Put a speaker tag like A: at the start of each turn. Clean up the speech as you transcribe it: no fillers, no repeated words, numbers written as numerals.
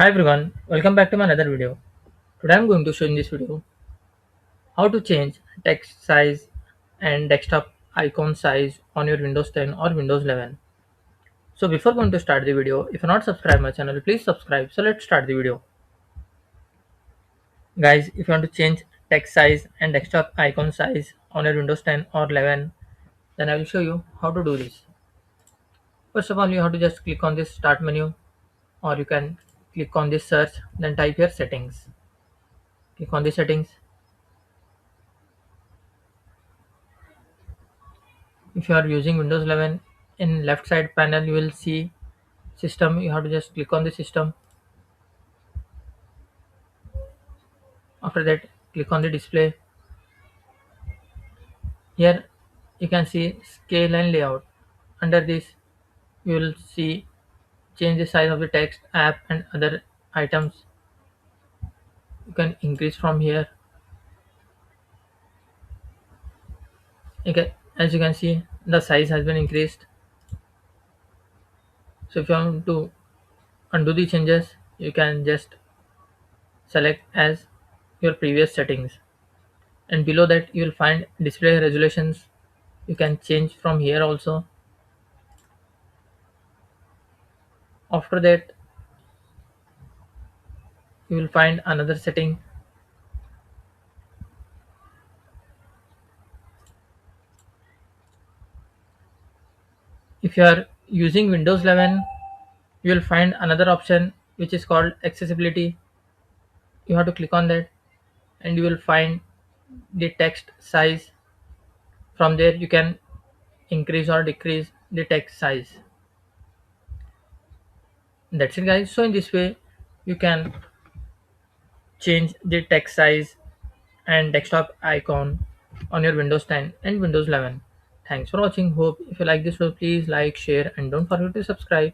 A: Hi everyone, welcome back to my another video. Today I'm going to show in this video how to change text size and desktop icon size on your Windows 10 or Windows 11. So before going to start the video, if you're not subscribed my channel, please subscribe. So let's start the video. Guys, if you want to change text size and desktop icon size on your Windows 10 or 11, then I will show you how to do this. First of all, you have to just click on this start menu, or you can click on this search, then type here settings. Click on the settings. If you are using Windows 11, in left side panel you will see system. You have to just click on the system. After that, click on the display. Here you can see scale and layout. Under this you will see change the size of the text, app and other items. You can increase from here. Okay, as you can see the size has been increased. So if you want to undo the changes, you can just select as your previous settings, and below that you will find display resolutions. You can change from here also. After that you will find another setting. If you are using Windows 11, you will find another option which is called accessibility. You have to click on that and you will find the text size. From there you can increase or decrease the text size. That's it guys. So in this way you can change the text size and desktop icon on your Windows 10 and Windows 11. Thanks for watching. Hope if you like this video, please like, share and don't forget to subscribe.